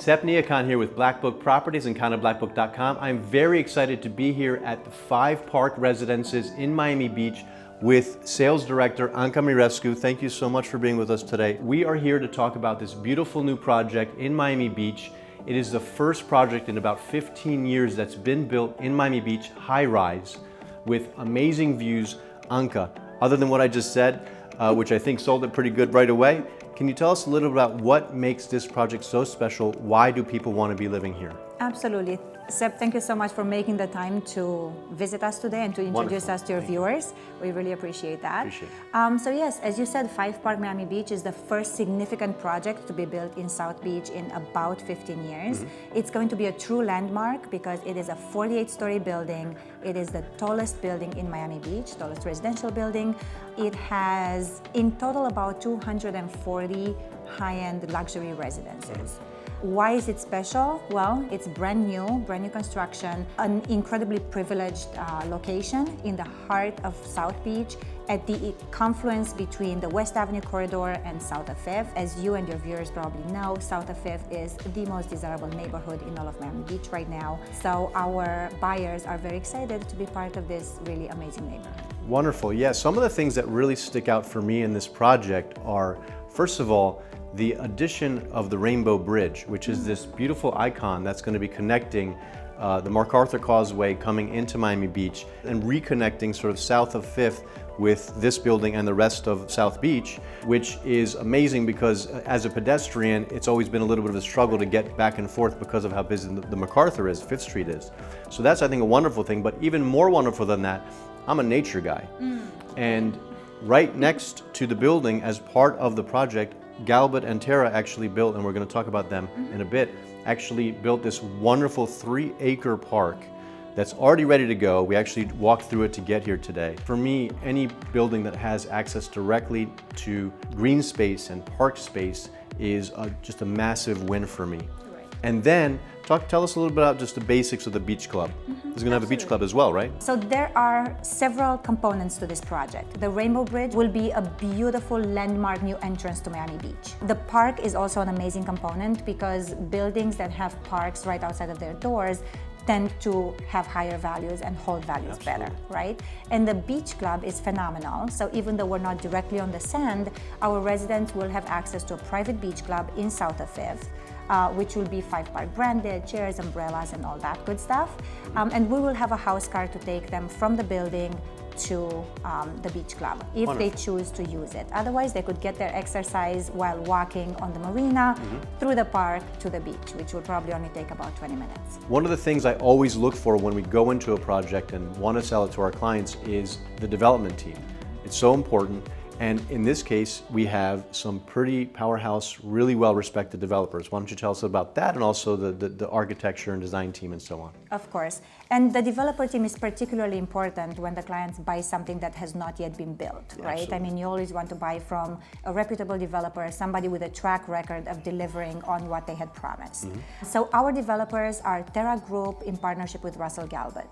Stepney Akan here with Blackbook Properties and countertops.com. I'm very excited to be here at the 5 Park Residences in Miami Beach with Sales Director Anca.mirescu. Thank you so much for being with us today. We are here to talk about this beautiful new project in Miami Beach. It is the first project in about 15 years that's been built in Miami Beach, high-rise, with amazing views. Anca, other than what I just said, which I think sold it pretty good right away, can you tell us a little about what makes this project so special? Why do people want to be living here? Absolutely. Seb, thank you so much for making the time to visit us today and to introduce us to your viewers. We really appreciate that. So yes, as you said, 5 Park Miami Beach is the first significant project to be built in South Beach in about 15 years. It's going to be a true landmark because it is a 48-story building. It is the tallest building in Miami Beach, tallest residential building. It has in total about 240 high-end luxury residences. Why is it special? Well, it's brand new construction, an incredibly privileged location in the heart of South Beach at the confluence between the West Avenue corridor and South of Fifth. As you and your viewers probably know, South of Fifth is the most desirable neighborhood in all of Miami Beach right now. So our buyers are very excited to be part of this really amazing neighborhood. Wonderful. Yeah, some of the things that really stick out for me in this project are, first of all, the addition of the Rainbow Bridge, which is this beautiful icon that's going to be connecting the MacArthur Causeway coming into Miami Beach and reconnecting sort of south of 5th with this building and the rest of South Beach, which is amazing because as a pedestrian, it's always been a little bit of a struggle to get back and forth because of how busy the MacArthur is, 5th Street is. So that's, I think, a wonderful thing, but even more wonderful than that, I'm a nature guy. And right next to the building, as part of the project, Galbert and Tara actually built, and we're going to talk about them in a bit, actually built this wonderful 3-acre park that's already ready to go. We actually walked through it to get here today. For me, any building that has access directly to green space and park space is just a massive win for me. And then, tell us a little bit about just the basics of the beach club. It's going to have a beach club as well, right? So there are several components to this project. The Rainbow Bridge will be a beautiful landmark new entrance to Miami Beach. The park is also an amazing component because buildings that have parks right outside of their doors tend to have higher values and hold values better, right? And the beach club is phenomenal. So even though we're not directly on the sand, our residents will have access to a private beach club in South of 5th. Which will be 5 Park branded, chairs, umbrellas, and all that good stuff. And we will have a house car to take them from the building to the beach club if they choose to use it. Otherwise, they could get their exercise while walking on the marina through the park to the beach, which will probably only take about 20 minutes. One of the things I always look for when we go into a project and want to sell it to our clients is the development team. It's so important. And in this case, we have some pretty powerhouse, really well-respected developers. Why don't you tell us about that and also the architecture and design team and so on? Of course. And the developer team is particularly important when the clients buy something that has not yet been built, right? Absolutely. I mean, you always want to buy from a reputable developer, somebody with a track record of delivering on what they had promised. So our developers are Terra Group in partnership with Russell Galbert.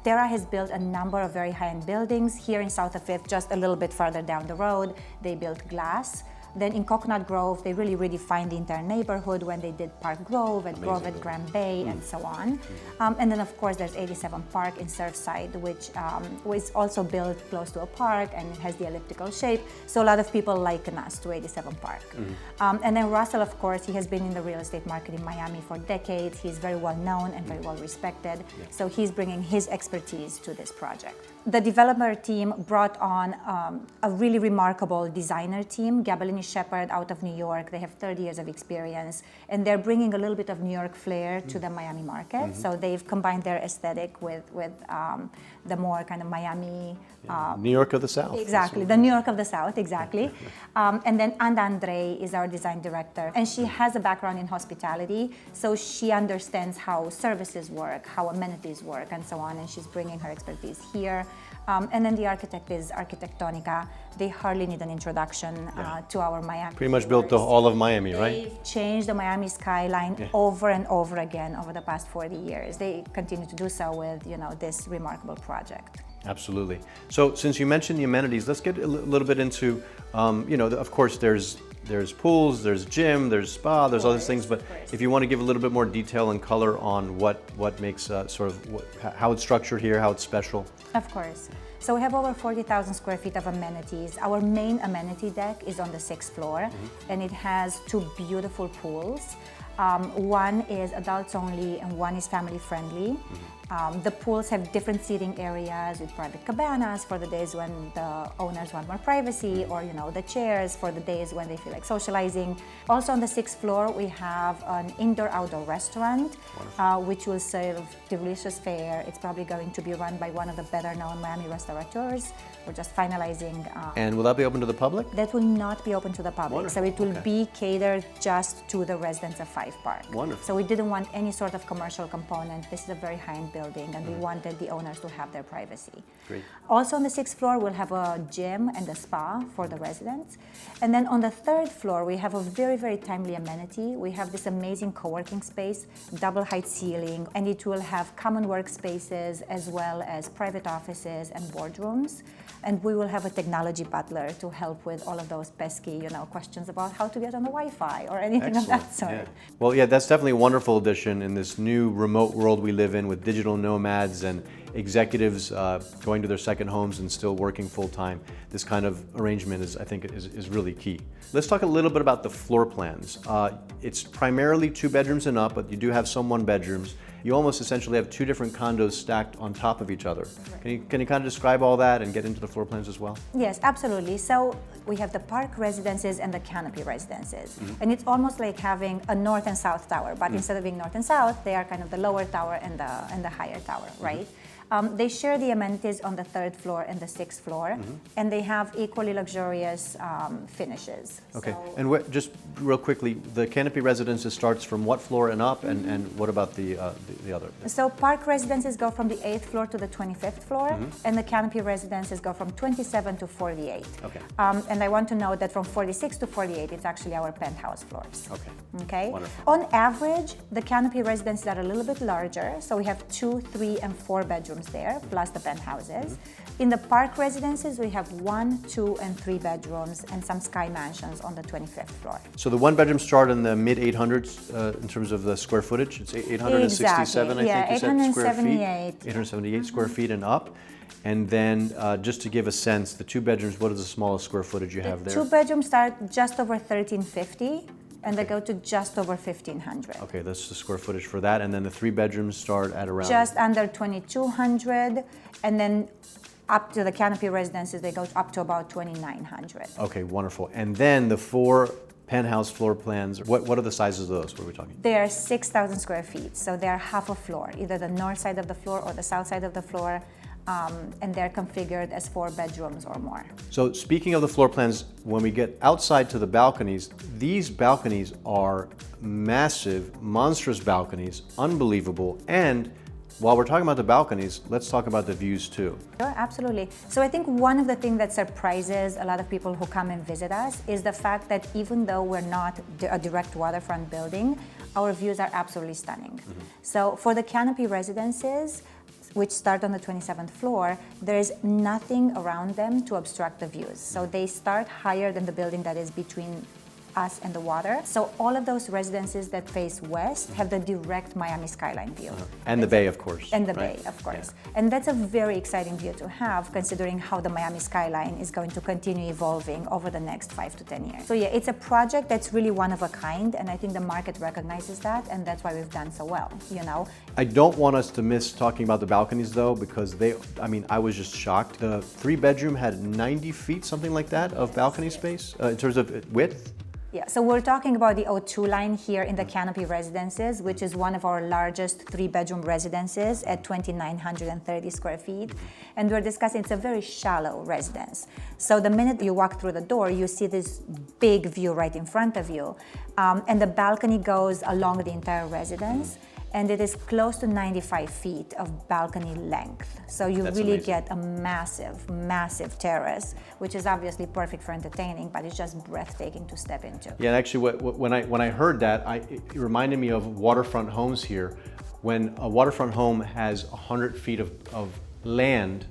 Terra has built a number of very high-end buildings here in South of 5th, just a little bit further down the road. They built Glass. Then in Coconut Grove, they really redefined the entire neighborhood when they did Park Grove and Grove at Grand Bay and so on. And then of course there's 87 Park in Surfside, which was also built close to a park and it has the elliptical shape. So a lot of people liken us to 87 Park. And then Russell, of course, he has been in the real estate market in Miami for decades. He's very well known and very well respected. So he's bringing his expertise to this project. The developer team brought on a really remarkable designer team, Gabellini Shepherd out of New York. They have 30 years of experience, and they're bringing a little bit of New York flair to the Miami market. So they've combined their aesthetic with the more kind of Miami... New York of the South. Exactly, the New York of the South, exactly. And then Anda Andre is our design director, and she has a background in hospitality, so she understands how services work, how amenities work, and so on, and she's bringing her expertise here. And then the architect is Arquitectonica. They hardly need an introduction to our Miami. Pretty much built all of Miami, right? They've changed the Miami skyline over and over again over the past 40 years. They continue to do so with, this remarkable project. Absolutely. So since you mentioned the amenities, let's get a little bit into, of course, there's there's pools, there's gym, there's spa, there's all these things, but of course. if you want to give a little bit more detail and color on what makes how it's structured here, how it's special. Of course. So we have over 40,000 square feet of amenities. Our main amenity deck is on the 6th floor, and it has 2 beautiful pools. One is adults only and one is family friendly. The pools have different seating areas with private cabanas for the days when the owners want more privacy, or the chairs for the days when they feel like socializing. Also on the 6th floor, we have an indoor-outdoor restaurant, which will serve delicious fare. It's probably going to be run by one of the better-known Miami restaurateurs. We're just finalizing. And will that be open to the public? That will not be open to the public. Wonderful. So it will be catered just to the residents of Five Park. Wonderful. So we didn't want any sort of commercial component. This is a very high-end building, and we wanted the owners to have their privacy. Great. Also on the 6th floor, we'll have a gym and a spa for the residents. And then on the 3rd floor, we have a very, very timely amenity. We have this amazing co-working space, double height ceiling, and it will have common workspaces as well as private offices and boardrooms. And we will have a technology butler to help with all of those pesky, questions about how to get on the Wi-Fi or anything of that sort. Yeah. Well, yeah, that's definitely a wonderful addition in this new remote world we live in with digital nomads and executives going to their second homes and still working full time. This kind of arrangement I think is really key. Let's talk a little bit about the floor plans. It's primarily 2 bedrooms and up, but you do have some 1 bedrooms. You almost essentially have 2 different condos stacked on top of each other. Can you kind of describe all that and get into the floor plans as well? Yes, absolutely. So we have the park residences and the canopy residences. And it's almost like having a north and south tower, but instead of being north and south, they are kind of the lower tower and the higher tower, right? They share the amenities on the 3rd floor and the 6th floor, and they have equally luxurious finishes. Okay, So- and just real quickly, the canopy residences starts from what floor and up, and what about the other? So park residences go from the 8th floor to the 25th floor, and the canopy residences go from 27 to 48. Okay. And I want to note that from 46 to 48, it's actually our penthouse floors. Okay. Okay. Wonderful. On average, the canopy residences are a little bit larger, so we have 2, 3, and 4 bedrooms there, plus the penthouses. In the park residences, we have 1, 2, and 3 bedrooms and some sky mansions on the 25th floor. So the 1 bedrooms start in the mid 800s in terms of the square footage. It's 867, Exactly. I think you said, square feet. 878. 878 square feet and up. And then just to give a sense, the 2 bedrooms, what is the smallest square footage you have there? 2 bedrooms start just over 1,350. And they go to just over 1,500. Okay, that's the square footage for that. And then the 3 bedrooms start at around? Just under 2,200, and then up to the canopy residences, they go up to about 2,900. Okay, wonderful. And then the 4 penthouse floor plans, what are the sizes of those? What are we talking? They are 6,000 square feet, so they are half a floor, either the north side of the floor or the south side of the floor. And they're configured as 4 bedrooms or more. So speaking of the floor plans, when we get outside to the balconies, these balconies are massive, monstrous balconies, unbelievable. And while we're talking about the balconies, let's talk about the views too. Sure, absolutely. So I think one of the things that surprises a lot of people who come and visit us is the fact that even though we're not a direct waterfront building, our views are absolutely stunning. So for the canopy residences, which start on the 27th floor, there is nothing around them to obstruct the views. So they start higher than the building that is between us and the water. So all of those residences that face west have the direct Miami skyline view. And the bay, of course. And the right? bay, of course. And that's a very exciting view to have, considering how the Miami skyline is going to continue evolving over the next 5 to 10 years. So yeah, it's a project that's really one of a kind, and I think the market recognizes that, and that's why we've done so well, I don't want us to miss talking about the balconies though, because I was just shocked. The 3 bedroom had 90 feet, something like that, of balcony space in terms of width. Yeah, so we're talking about the O2 line here in the canopy residences, which is one of our largest 3-bedroom residences at 2,930 square feet. And we're discussing, it's a very shallow residence. So the minute you walk through the door, you see this big view right in front of you. And the balcony goes along the entire residence. And it is close to 95 feet of balcony length. So you That's really amazing. get a massive, massive terrace, which is obviously perfect for entertaining, but it's just breathtaking to step into. Yeah, and actually, when I heard that, it reminded me of waterfront homes here. When a waterfront home has 100 feet of land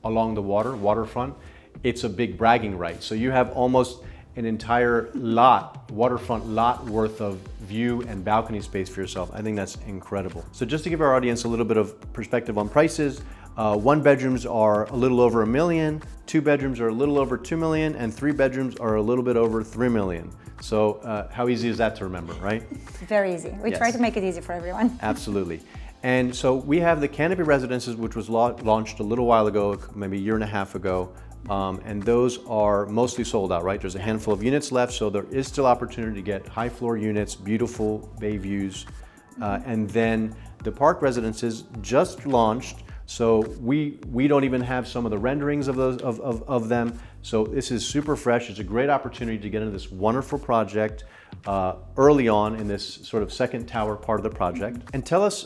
along the waterfront, it's a big bragging right. So you have almost an entire lot, waterfront lot worth of view and balcony space for yourself. I think that's incredible. So just to give our audience a little bit of perspective on prices, 1 bedrooms are a little over $1 million, 2 bedrooms are a little over $2 million, and 3 bedrooms are a little bit over $3 million. So how easy is that to remember, right? Very easy. We try to make it easy for everyone. Absolutely. And so we have the Canopy Residences, which was launched a little while ago, maybe a year and a half ago. And those are mostly sold out, right? There's a handful of units left, so there is still opportunity to get high floor units, beautiful bay views. And then the Park Residences just launched, so we don't even have some of the renderings of those of them. So this is super fresh. It's a great opportunity to get into this wonderful project early on in this sort of second tower part of the project. And tell us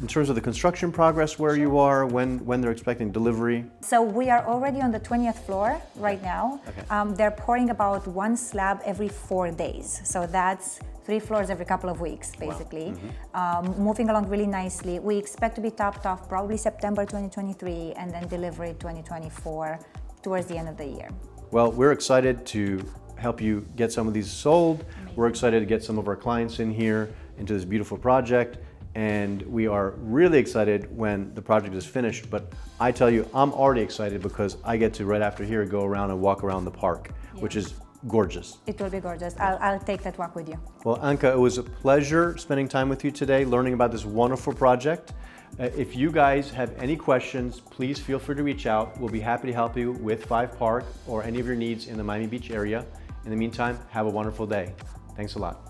in terms of the construction progress, where you are, when they're expecting delivery. So we are already on the 20th floor right now. Okay. They're pouring about 1 slab every 4 days. So that's 3 floors every couple of weeks, basically. Wow. Moving along really nicely. We expect to be topped off probably September 2023 and then delivery 2024 towards the end of the year. Well, we're excited to help you get some of these sold. We're excited to get some of our clients in here into this beautiful project. And we are really excited when the project is finished. But I tell you, I'm already excited because I get to, right after here, go around and walk around the park, which is gorgeous. It will be gorgeous. I'll take that walk with you. Well, Anca, it was a pleasure spending time with you today, learning about this wonderful project. If you guys have any questions, please feel free to reach out. We'll be happy to help you with 5 Park or any of your needs in the Miami Beach area. In the meantime, have a wonderful day. Thanks a lot.